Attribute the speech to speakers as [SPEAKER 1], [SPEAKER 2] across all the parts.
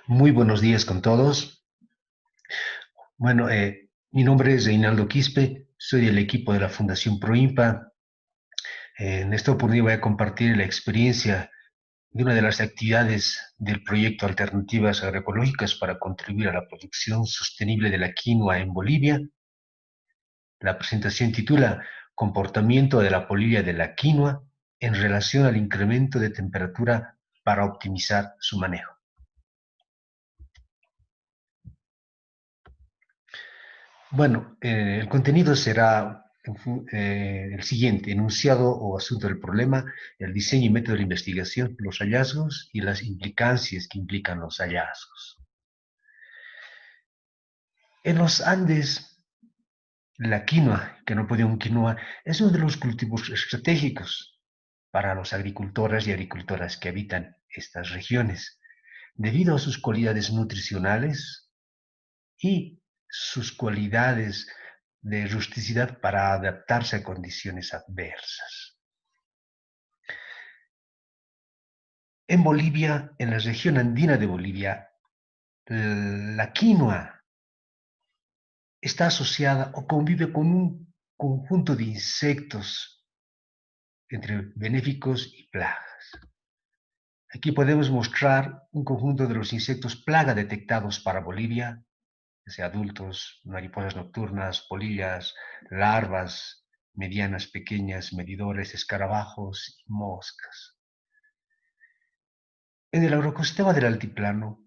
[SPEAKER 1] Muy buenos días con todos. Bueno, mi nombre es Reinaldo Quispe, soy del equipo de la Fundación Proimpa. En esta oportunidad voy a compartir la experiencia de una de las actividades del proyecto Alternativas Agroecológicas para contribuir a la producción sostenible de la quinoa en Bolivia. La presentación titula Comportamiento de la polilla de la quinoa en relación al incremento de temperatura para optimizar su manejo. Bueno, el contenido será el siguiente: enunciado o asunto del problema, el diseño y método de investigación, los hallazgos y las implicancias que implican los hallazgos. En los Andes, la quinoa, que no puede un quinoa, es uno de los cultivos estratégicos para los agricultores y agricultoras que habitan estas regiones, debido a sus cualidades nutricionales y sus cualidades de rusticidad para adaptarse a condiciones adversas. En Bolivia, en la región andina de Bolivia, la quinoa está asociada o convive con un conjunto de insectos entre benéficos y plagas. Aquí podemos mostrar un conjunto de los insectos plaga detectados para Bolivia, sea adultos, mariposas nocturnas, polillas, larvas, medianas, pequeñas, medidores, escarabajos y moscas. En el agroecosistema del altiplano,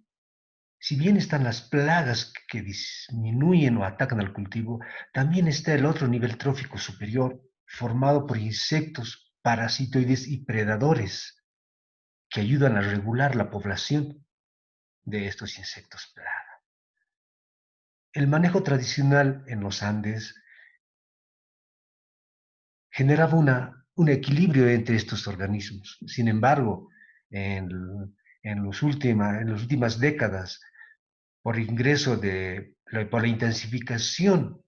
[SPEAKER 1] si bien están las plagas que disminuyen o atacan al cultivo, también está el otro nivel trófico superior, formado por insectos, parasitoides y predadores, que ayudan a regular la población de estos insectos plaga. El manejo tradicional en los Andes generaba un equilibrio entre estos organismos. Sin embargo, en, en las últimas décadas, por la intensificación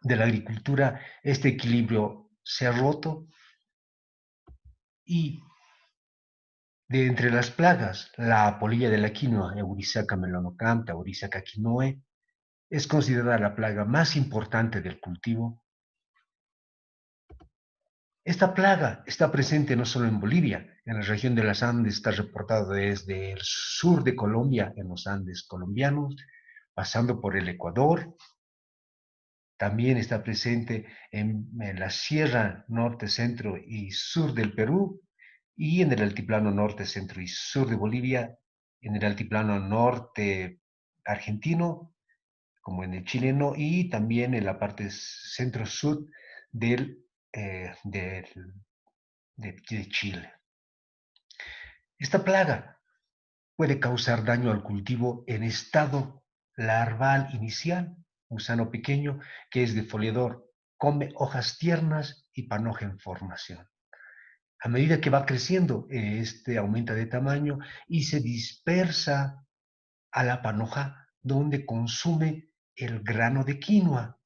[SPEAKER 1] de la agricultura, este equilibrio se ha roto y de entre las plagas, la polilla de la quinoa, Eurisaca melanogamta, Eurisaca quinoe, es considerada la plaga más importante del cultivo. Esta plaga está presente no solo en Bolivia, en la región de los Andes está reportado desde el sur de Colombia, en los Andes colombianos, pasando por el Ecuador. También está presente en la Sierra Norte, Centro y Sur del Perú y en el Altiplano Norte, Centro y Sur de Bolivia, en el Altiplano Norte argentino, como en el chileno, y también en la parte centro-sur del, de Chile. Esta plaga puede causar daño al cultivo en estado larval inicial, gusano pequeño que es defoliador, come hojas tiernas y panoja en formación. A medida que va creciendo, este aumenta de tamaño y se dispersa a la panoja donde consume el grano de quinoa,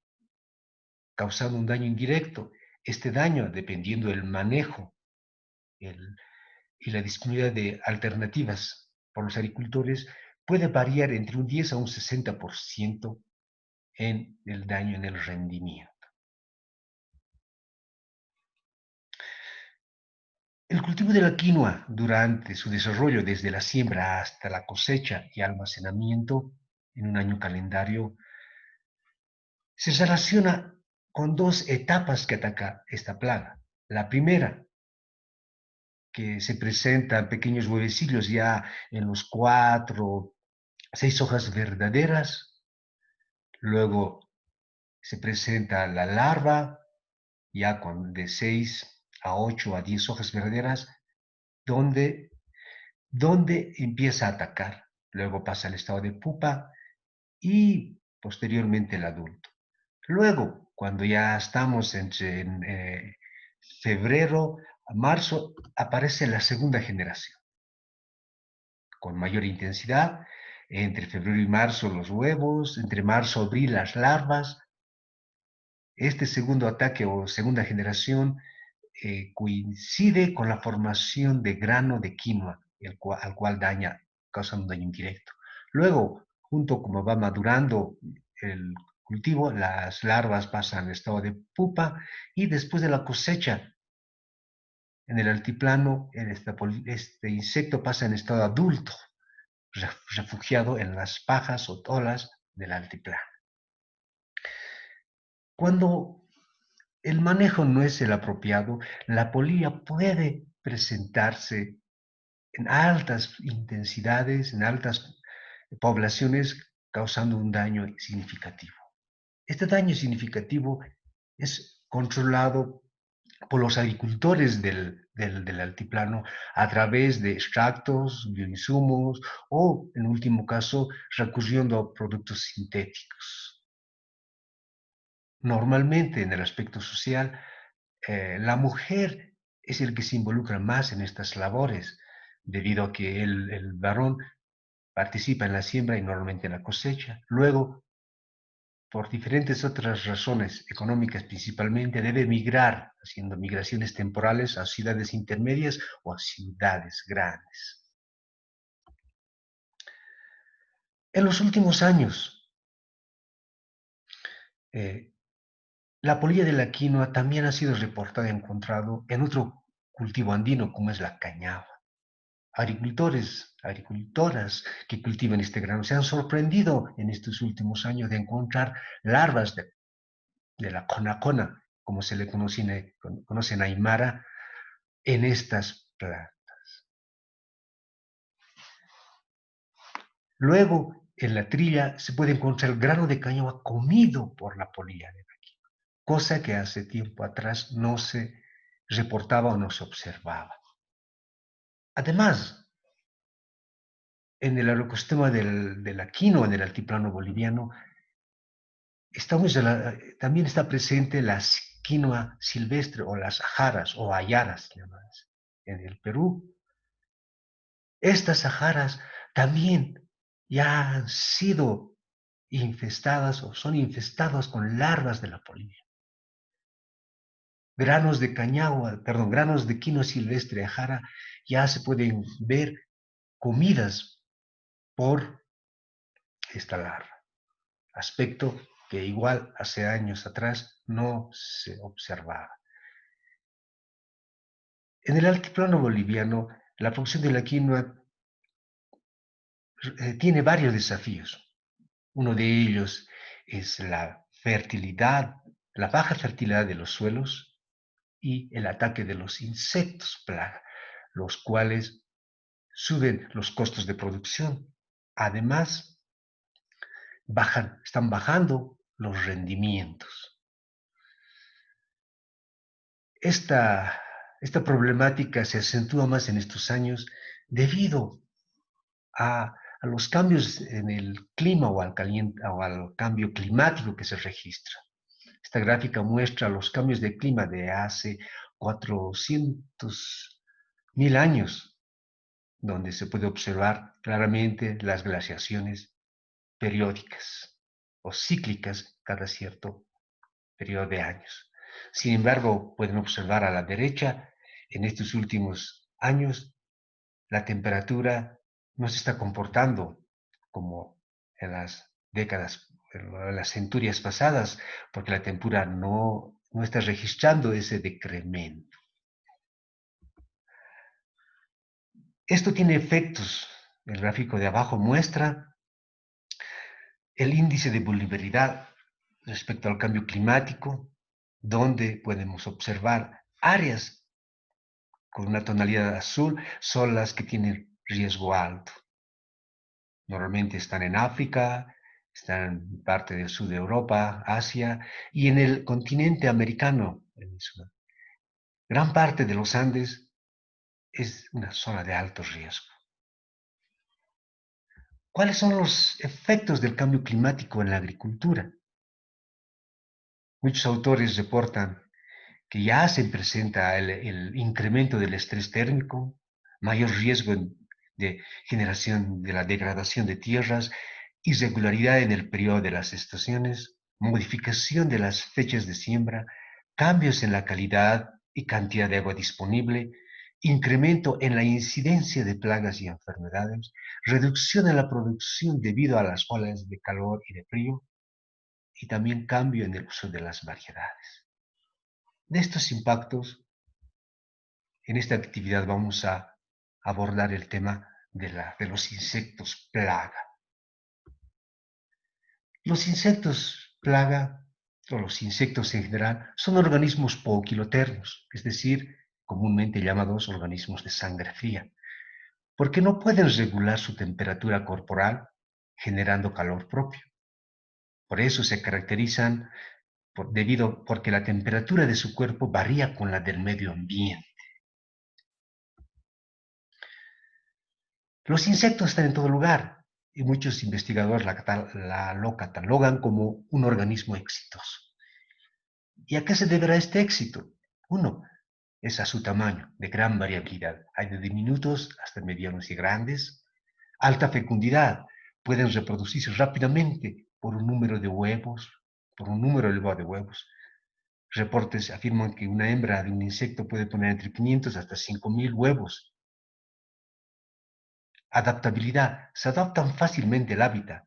[SPEAKER 1] causando un daño indirecto. Este daño, dependiendo del manejo el, y la disponibilidad de alternativas por los agricultores, puede variar entre un 10 a un 60% en el daño en el rendimiento. El cultivo de la quinoa durante su desarrollo desde la siembra hasta la cosecha y almacenamiento en un año calendario se relaciona con dos etapas que ataca esta plaga. La primera, que se presentan pequeños huevecillos ya en los 6 hojas verdaderas. Luego se presenta la larva, ya de 6 a 8 a 10 hojas verdaderas, donde, donde empieza a atacar. Luego pasa al estado de pupa y posteriormente el adulto. Luego, cuando ya estamos en febrero a marzo, aparece la segunda generación, con mayor intensidad. Entre febrero y marzo los huevos, entre marzo y abril las larvas. Este segundo ataque o segunda generación coincide con la formación de grano de quinoa, al cual daña, causa un daño indirecto. Luego, junto como va madurando el cultivo, las larvas pasan al estado de pupa y después de la cosecha, en el altiplano, este insecto pasa en estado adulto, refugiado en las pajas o tolas del altiplano. Cuando el manejo no es el apropiado, la polilla puede presentarse en altas intensidades, en altas poblaciones, causando un daño significativo. Este daño significativo es controlado por los agricultores del altiplano a través de extractos, bioinsumos o, en último caso, recurriendo a productos sintéticos. Normalmente, en el aspecto social, la mujer es el que se involucra más en estas labores, debido a que el varón participa en la siembra y normalmente en la cosecha. Luego, por diferentes otras razones económicas principalmente, debe migrar, haciendo migraciones temporales a ciudades intermedias o a ciudades grandes. En los últimos años, eh, la polilla de la quinoa también ha sido reportada y encontrado en otro cultivo andino, como es la cañava. Agricultores, agricultoras que cultivan este grano se han sorprendido en estos últimos años de encontrar larvas de la conacona, como se le conoce en Aymara, en estas plantas. Luego, en la trilla se puede encontrar el grano de caña comido por la polilla de la quinoa, cosa que hace tiempo atrás no se reportaba o no se observaba. Además, en el ecosistema de la quinoa en el altiplano boliviano, también está presente la quinoa silvestre o las ajaras o ayaras llamadas en el Perú. Estas ajaras también ya han sido infestadas o son infestadas con larvas de la polilla. Granos de quinoa silvestre ajara ya se pueden ver comidas por esta larva. Aspecto que igual hace años atrás no se observaba. En el altiplano boliviano, la producción de la quinoa tiene varios desafíos. Uno de ellos es la fertilidad, la baja fertilidad de los suelos y el ataque de los insectos plaga, los cuales suben los costos de producción. Además, están bajando los rendimientos. Esta problemática se acentúa más en estos años debido a los cambios en el clima o al cambio climático que se registra. Esta gráfica muestra los cambios de clima de hace 400.000 años, donde se puede observar claramente las glaciaciones periódicas o cíclicas cada cierto periodo de años. Sin embargo, pueden observar a la derecha, en estos últimos años, la temperatura no se está comportando como en las décadas, en las centurias pasadas, porque la temperatura no está registrando ese decremento. Esto tiene efectos. El gráfico de abajo muestra el índice de vulnerabilidad respecto al cambio climático, donde podemos observar áreas con una tonalidad azul son las que tienen riesgo alto. Normalmente están en África, están en parte del sur de Europa, Asia y en el continente americano. Gran parte de los Andes es una zona de alto riesgo. ¿Cuáles son los efectos del cambio climático en la agricultura? Muchos autores reportan que ya se presenta el incremento del estrés térmico, mayor riesgo de generación de la degradación de tierras, irregularidad en el periodo de las estaciones, modificación de las fechas de siembra, cambios en la calidad y cantidad de agua disponible incremento en la incidencia de plagas y enfermedades, reducción en la producción debido a las olas de calor y de frío, y también cambio en el uso de las variedades. De estos impactos, en esta actividad vamos a abordar el tema de los insectos plaga. Los insectos plaga, o los insectos en general, son organismos poiquilotermos, es decir, comúnmente llamados organismos de sangre fría, porque no pueden regular su temperatura corporal generando calor propio. Por eso se caracterizan porque la temperatura de su cuerpo varía con la del medio ambiente. Los insectos están en todo lugar y muchos investigadores lo catalogan como un organismo exitoso. ¿Y a qué se deberá este éxito? Uno, es a su tamaño, de gran variabilidad. Hay de diminutos hasta medianos y grandes. Alta fecundidad, pueden reproducirse rápidamente por un número de huevos, por un número elevado de huevos. Reportes afirman que una hembra de un insecto puede poner entre 500 hasta 5.000 huevos. Adaptabilidad, se adaptan fácilmente al hábitat.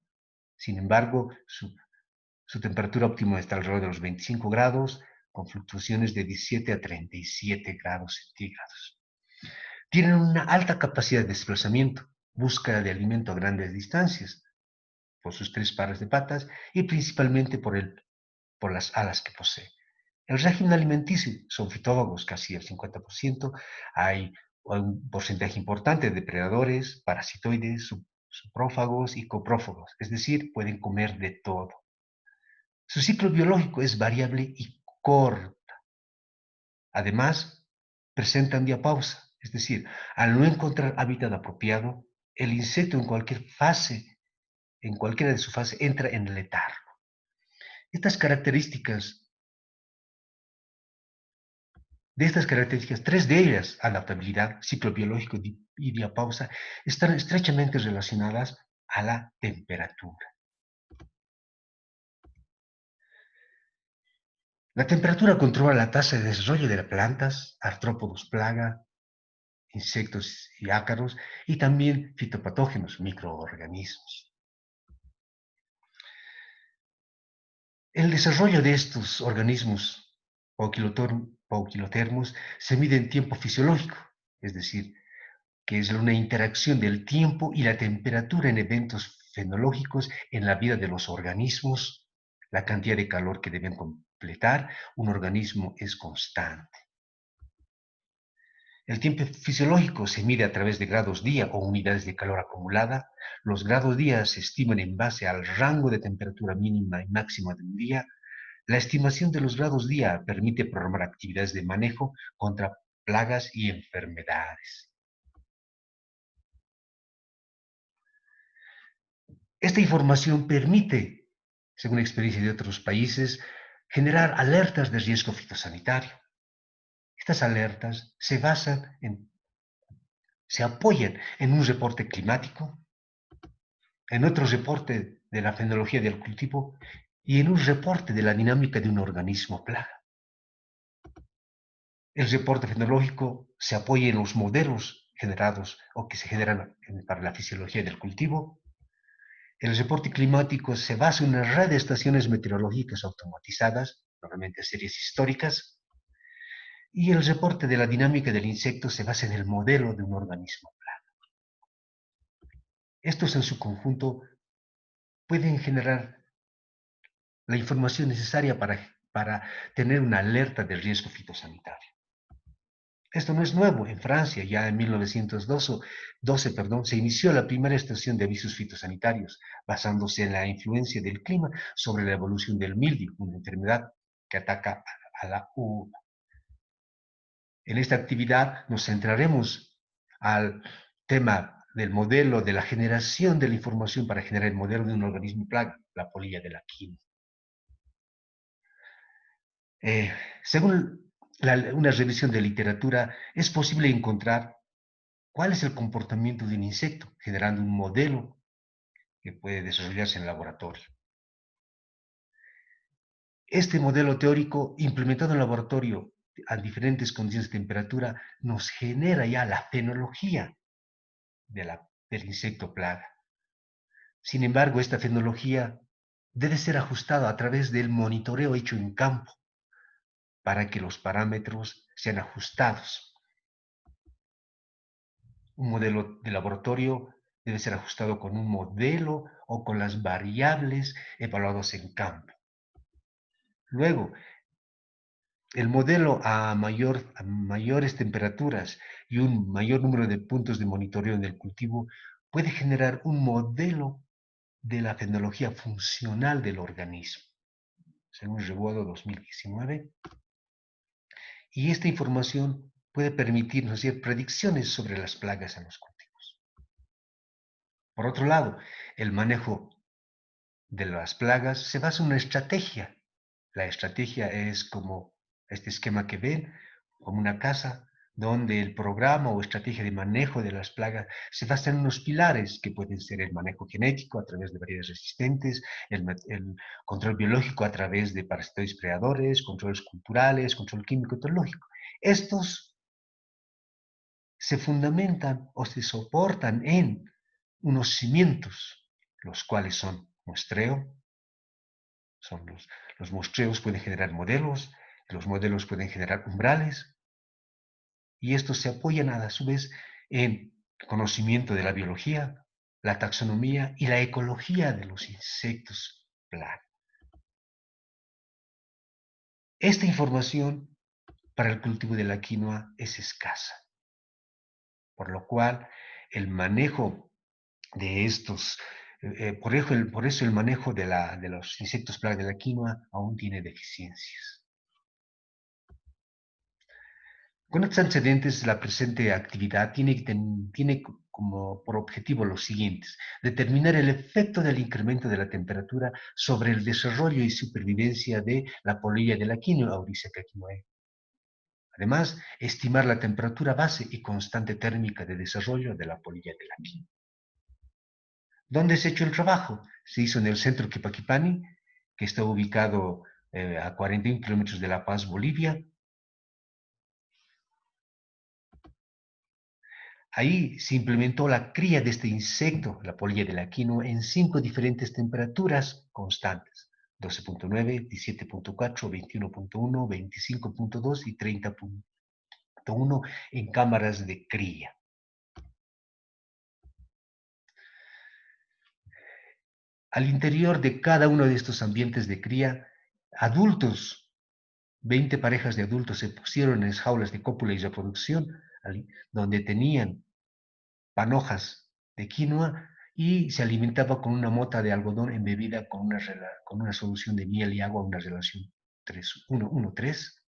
[SPEAKER 1] Sin embargo, su temperatura óptima está alrededor de los 25 grados, con fluctuaciones de 17 a 37 grados centígrados. Tienen una alta capacidad de desplazamiento, búsqueda de alimento a grandes distancias, por sus 3 pares de patas y principalmente por las alas que posee. El régimen alimenticio son fitófagos, casi el 50%. Hay un porcentaje importante de depredadores, parasitoides, suprófagos y coprófagos, es decir, pueden comer de todo. Su ciclo biológico es variable y corto. Además, presentan diapausa, es decir, al no encontrar hábitat apropiado, el insecto en cualquiera de sus fases, entra en letargo. De estas características, 3 de ellas, adaptabilidad, ciclo biológico y diapausa, están estrechamente relacionadas a la temperatura. La temperatura controla la tasa de desarrollo de las plantas, artrópodos plaga, insectos y ácaros, y también fitopatógenos, microorganismos. El desarrollo de estos organismos pauquilotermos se mide en tiempo fisiológico, es decir, que es una interacción del tiempo y la temperatura en eventos fenológicos en la vida de los organismos. La cantidad de calor que deben completar un organismo es constante. El tiempo fisiológico se mide a través de grados día o unidades de calor acumulada. Los grados día se estiman en base al rango de temperatura mínima y máxima de un día. La estimación de los grados día permite programar actividades de manejo contra plagas y enfermedades. Esta información permite, según experiencia de otros países, generar alertas de riesgo fitosanitario. Estas alertas se apoyan en un reporte climático, en otro reporte de la fenología del cultivo y en un reporte de la dinámica de un organismo plaga. El reporte fenológico se apoya en los modelos generados o que se generan para la fisiología del cultivo. El reporte climático se basa en una red de estaciones meteorológicas automatizadas, normalmente series históricas, y el reporte de la dinámica del insecto se basa en el modelo de un organismo plaga. Estos en su conjunto pueden generar la información necesaria para tener una alerta de riesgo fitosanitario. Esto no es nuevo. En Francia, ya en 1912, se inició la primera estación de avisos fitosanitarios, basándose en la influencia del clima sobre la evolución del mildio, una enfermedad que ataca a la uva. En esta actividad nos centraremos al tema del modelo de la generación de la información para generar el modelo de un organismo plaga, la polilla de la quina. Según una revisión de literatura, es posible encontrar cuál es el comportamiento de un insecto, generando un modelo que puede desarrollarse en el laboratorio. Este modelo teórico implementado en el laboratorio a diferentes condiciones de temperatura, nos genera ya la fenología del insecto plaga. Sin embargo, esta fenología debe ser ajustada a través del monitoreo hecho en campo para que los parámetros sean ajustados. Un modelo de laboratorio debe ser ajustado con un modelo o con las variables evaluadas en campo. Luego, el modelo a mayores temperaturas y un mayor número de puntos de monitoreo en el cultivo puede generar un modelo de la fenología funcional del organismo, según Rebodo 2019. Y esta información puede permitirnos hacer predicciones sobre las plagas en los cultivos. Por otro lado, el manejo de las plagas se basa en una estrategia. La estrategia es como este esquema que ven, como una casa, donde el programa o estrategia de manejo de las plagas se basa en unos pilares que pueden ser el manejo genético a través de variedades resistentes, el control biológico a través de parasitoides predadores, controles culturales, control químico y biológico. Estos se fundamentan o se soportan en unos cimientos, los cuales son muestreo, los muestreos pueden generar modelos, los modelos pueden generar umbrales, y estos se apoyan a su vez en el conocimiento de la biología, la taxonomía y la ecología de los insectos plaga. Esta información para el cultivo de la quinoa es escasa, por lo cual el manejo de estos, por eso el manejo de los insectos plaga de la quinoa aún tiene deficiencias. Con estos antecedentes, la presente actividad tiene como por objetivo los siguientes: determinar el efecto del incremento de la temperatura sobre el desarrollo y supervivencia de la polilla de la quinoa, Auriceca quinoae. Además, estimar la temperatura base y constante térmica de desarrollo de la polilla de la quinoa. ¿Dónde se ha hecho el trabajo? Se hizo en el centro Quipaquipani, que está ubicado a 41 kilómetros de La Paz, Bolivia. Ahí se implementó la cría de este insecto, la polilla de la quinoa, en 5 diferentes temperaturas constantes: 12.9, 17.4, 21.1, 25.2 y 30.1 en cámaras de cría. Al interior de cada uno de estos ambientes de cría, adultos, 20 parejas de adultos se pusieron en jaulas de cópula y reproducción, donde tenían panojas de quinoa y se alimentaba con una mota de algodón embebida con una solución de miel y agua, una relación 1:3.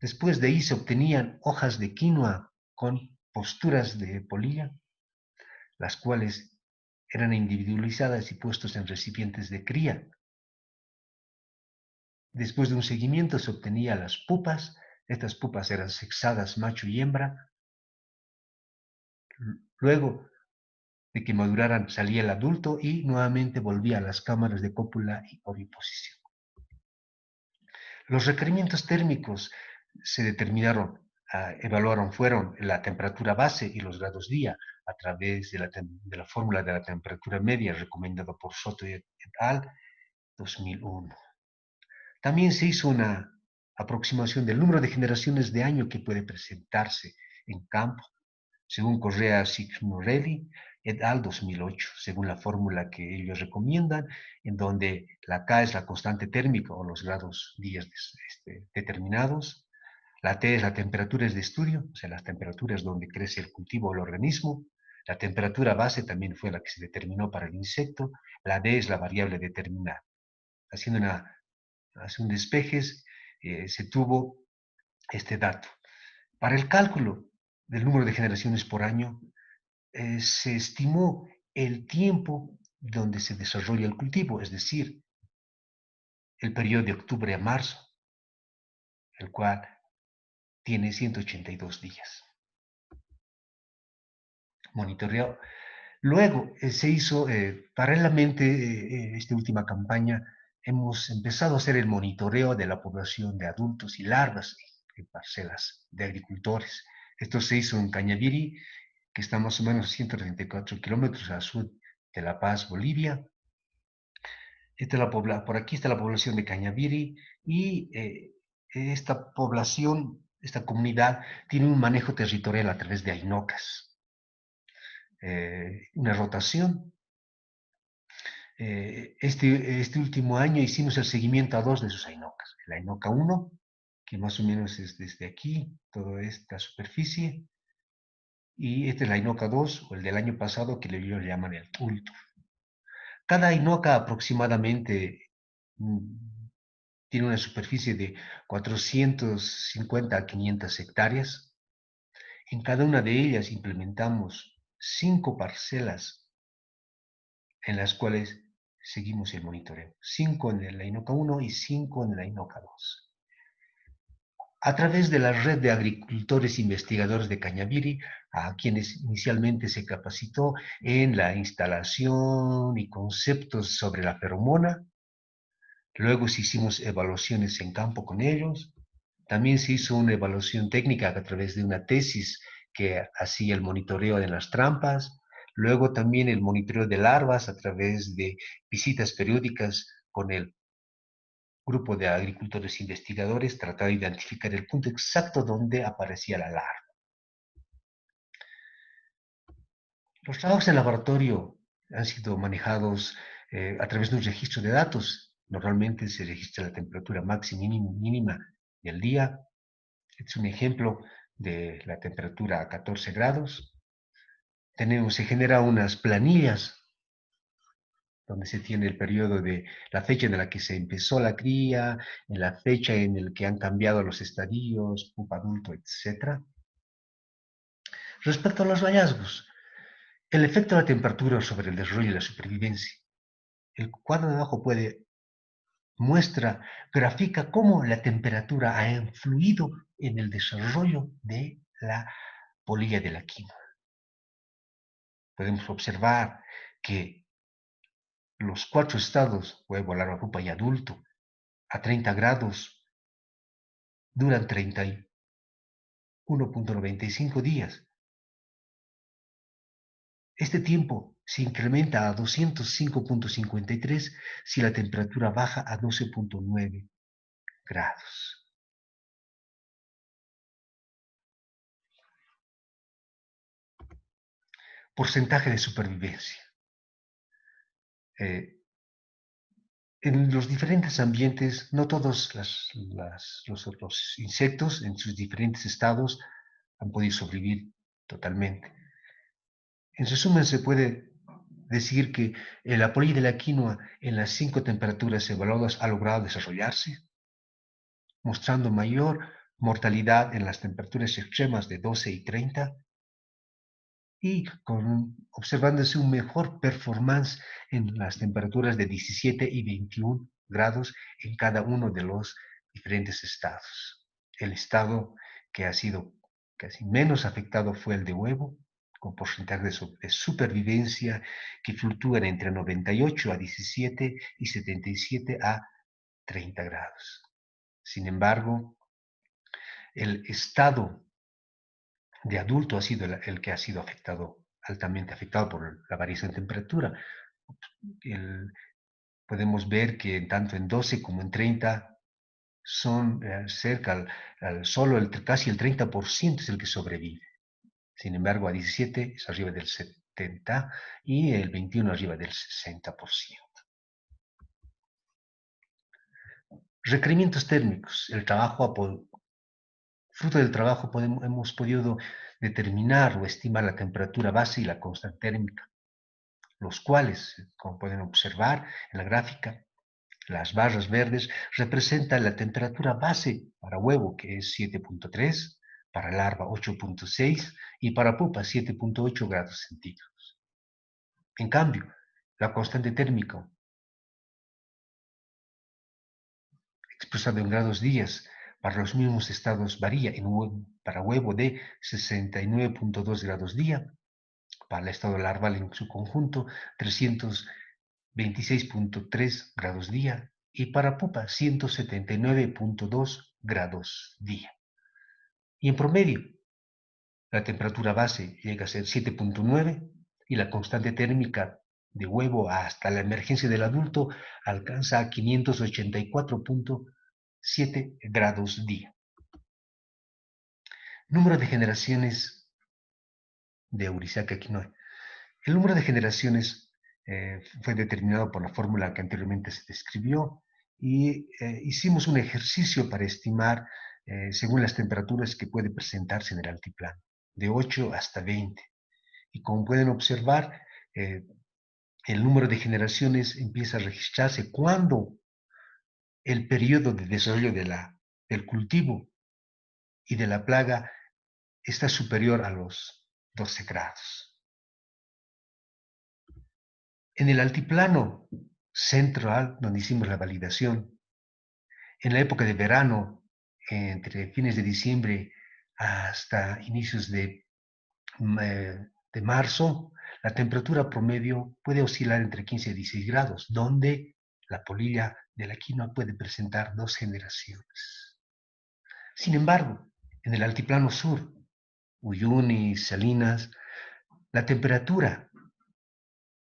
[SPEAKER 1] Después de ahí se obtenían hojas de quinoa con posturas de polilla, las cuales eran individualizadas y puestos en recipientes de cría. Después de un seguimiento se obtenía las pupas. Estas pupas eran sexadas macho y hembra. Luego de que maduraran salía el adulto y nuevamente volvía a las cámaras de cópula y oviposición. Los requerimientos térmicos se determinaron, evaluaron, fueron la temperatura base y los grados día a través de la fórmula de la temperatura media recomendada por Soto et al. 2001. También se hizo una aproximación del número de generaciones de año que puede presentarse en campo, según Correa Signorelli et al. 2008, según la fórmula que ellos recomiendan, en donde la K es la constante térmica o los grados días determinados, la T es la temperatura de estudio, o sea, las temperaturas donde crece el cultivo o el organismo, la temperatura base también fue la que se determinó para el insecto, la D es la variable determinada. Haciendo un despejes, se tuvo este dato. Para el cálculo del número de generaciones por año, se estimó el tiempo donde se desarrolla el cultivo, es decir, el periodo de octubre a marzo, el cual tiene 182 días. Monitoreado. Luego se hizo, paralelamente, esta última campaña, hemos empezado a hacer el monitoreo de la población de adultos y larvas parcelas de agricultores. Esto se hizo en Cañaviri, que está más o menos a 134 kilómetros al sur de La Paz, Bolivia. Por aquí está la población de Cañaviri y esta población, esta comunidad, tiene un manejo territorial a través de ainocas, una rotación. Este último año hicimos el seguimiento a dos de sus ainocas. El ainoca 1, que más o menos es desde aquí, toda esta superficie, y este es la ainoca 2, o el del año pasado, que ellos llaman el tulto. Cada ainoca aproximadamente tiene una superficie de 450 a 500 hectáreas. En cada una de ellas implementamos 5 parcelas en las cuales seguimos el monitoreo. 5 en la INOCA 1 y 5 en la INOCA 2. A través de la red de agricultores investigadores de Cañaviri, a quienes inicialmente se capacitó en la instalación y conceptos sobre la feromona. Luego hicimos evaluaciones en campo con ellos. También se hizo una evaluación técnica a través de una tesis que hacía el monitoreo de las trampas. Luego también el monitoreo de larvas a través de visitas periódicas con el grupo de agricultores investigadores, tratando de identificar el punto exacto donde aparecía la larva. Los trabajos en laboratorio han sido manejados a través de un registro de datos. Normalmente se registra la temperatura máxima y mínima del día. Este es un ejemplo de la temperatura a 14 grados. Se generan unas planillas donde se tiene el periodo de la fecha en la que se empezó la cría, en la fecha en la que han cambiado los estadios, pupa adulto, etc. Respecto a los hallazgos, el efecto de la temperatura sobre el desarrollo y la supervivencia. El cuadro de abajo grafica cómo la temperatura ha influido en el desarrollo de la polilla de la quinoa. Podemos observar que los 4 estados, huevo, larva, pupa y adulto, a 30 grados, duran 31.95 días. Este tiempo se incrementa a 205.53 si la temperatura baja a 12.9 grados. Porcentaje de supervivencia. En los diferentes ambientes, no todos los insectos en sus diferentes estados han podido sobrevivir totalmente. En resumen, se puede decir que la polilla de la quinoa en las 5 temperaturas evaluadas ha logrado desarrollarse, mostrando mayor mortalidad en las temperaturas extremas de 12 y 30, y observándose un mejor performance en las temperaturas de 17 y 21 grados en cada uno de los diferentes estados. El estado que ha sido casi menos afectado fue el de huevo, con porcentajes de supervivencia que fluctúan entre 98 a 17 y 77 a 30 grados. Sin embargo, el estado de adulto ha sido el que ha sido altamente afectado por la variación de temperatura. Podemos ver que tanto en 12 como en 30 son casi el 30% es el que sobrevive. Sin embargo, a 17 es arriba del 70% y el 21 arriba del 60%. Requerimientos térmicos. Fruto del trabajo hemos podido determinar o estimar la temperatura base y la constante térmica, los cuales, como pueden observar en la gráfica, las barras verdes representan la temperatura base para huevo, que es 7.3, para larva 8.6 y para pupa 7.8 grados centígrados. En cambio, la constante térmica, expresado en grados días, para los mismos estados varía para huevo de 69.2 grados día, para el estado larval en su conjunto 326.3 grados día y para pupa 179.2 grados día. Y en promedio, la temperatura base llega a ser 7,9 y la constante térmica de huevo hasta la emergencia del adulto alcanza a 584,7 grados día. Número de generaciones de Eurisaca quinoa. El número de generaciones fue determinado por la fórmula que anteriormente se describió y hicimos un ejercicio para estimar, según las temperaturas que puede presentarse en el altiplano, de 8 hasta 20. Y como pueden observar, el número de generaciones empieza a registrarse cuando el periodo de desarrollo del cultivo y de la plaga está superior a los 12 grados. En el altiplano central, donde hicimos la validación, en la época de verano, entre fines de diciembre hasta inicios de marzo, la temperatura promedio puede oscilar entre 15 y 16 grados, donde la polilla de la quinoa puede presentar 2 generaciones. Sin embargo, en el altiplano sur, Uyuni, Salinas, la temperatura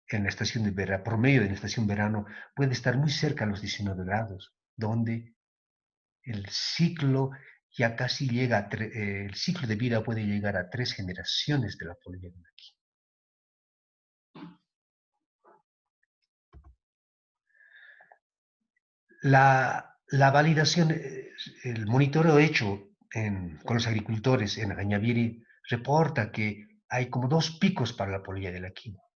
[SPEAKER 1] en la estación de verano, promedio de la estación verano, puede estar muy cerca a los 19 grados, donde el ciclo ya casi llega el ciclo de vida puede llegar a 3 generaciones de la polilla de la quinoa. La validación, el monitoreo hecho con los agricultores en Añaviri reporta que hay como 2 picos para la polilla de la quinoa.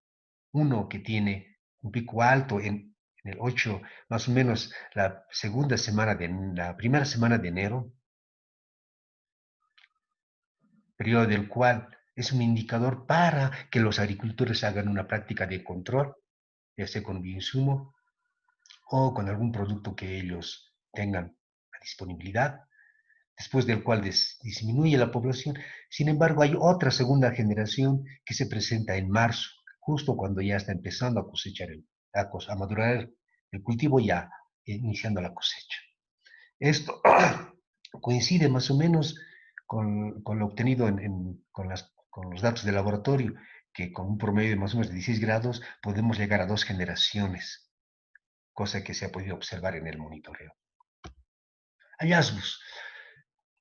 [SPEAKER 1] Uno que tiene un pico alto en el 8, más o menos la primera semana de enero, periodo del cual es un indicador para que los agricultores hagan una práctica de control, ya sea con bioinsumo o con algún producto que ellos tengan a disponibilidad, después del cual disminuye la población. Sin embargo, hay otra segunda generación que se presenta en marzo, justo cuando ya está empezando a cosechar, a madurar el cultivo, ya iniciando la cosecha. Esto coincide más o menos con lo obtenido con los datos de laboratorio, que con un promedio de más o menos de 16 grados podemos llegar a 2 generaciones, cosa que se ha podido observar en el monitoreo. Hallazgos.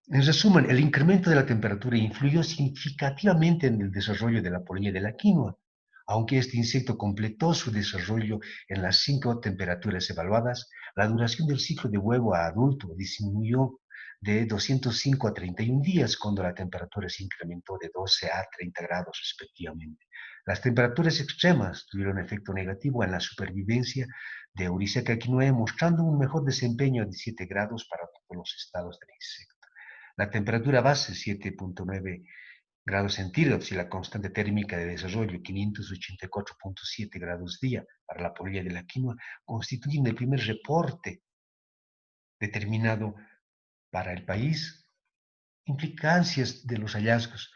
[SPEAKER 1] En resumen, el incremento de la temperatura influyó significativamente en el desarrollo de la polilla de la quinoa, aunque este insecto completó su desarrollo en las 5 temperaturas evaluadas. La duración del ciclo de huevo a adulto disminuyó de 205 a 31 días, cuando la temperatura se incrementó de 12 a 30 grados respectivamente. Las temperaturas extremas tuvieron efecto negativo en la supervivencia de Euriceca quinoae, mostrando un mejor desempeño de 7 grados para todos los estados del insecto. La temperatura base, 7,9 grados centígrados, y la constante térmica de desarrollo, 584,7 grados día, para la polilla de la quinoa, constituyen el primer reporte determinado para el país. Implicancias de los hallazgos.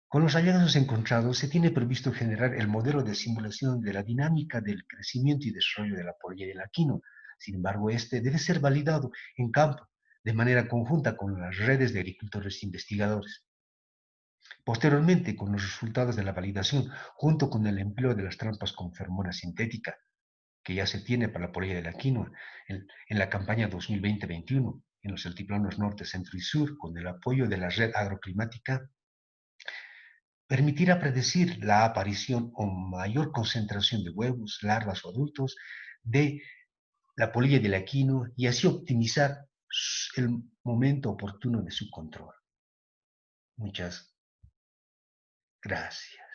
[SPEAKER 1] Con los hallazgos encontrados, se tiene previsto generar el modelo de simulación de la dinámica del crecimiento y desarrollo de la polilla de la quinoa. Sin embargo, este debe ser validado en campo de manera conjunta con las redes de agricultores e investigadores. Posteriormente, con los resultados de la validación, junto con el empleo de las trampas con feromona sintética, que ya se tiene para la polilla de la quinoa en la campaña 2020-21 en los altiplanos norte, centro y sur, con el apoyo de la red agroclimática, permitirá predecir la aparición o mayor concentración de huevos, larvas o adultos de la polilla de la quinoa y así optimizar el momento oportuno de su control. Muchas gracias.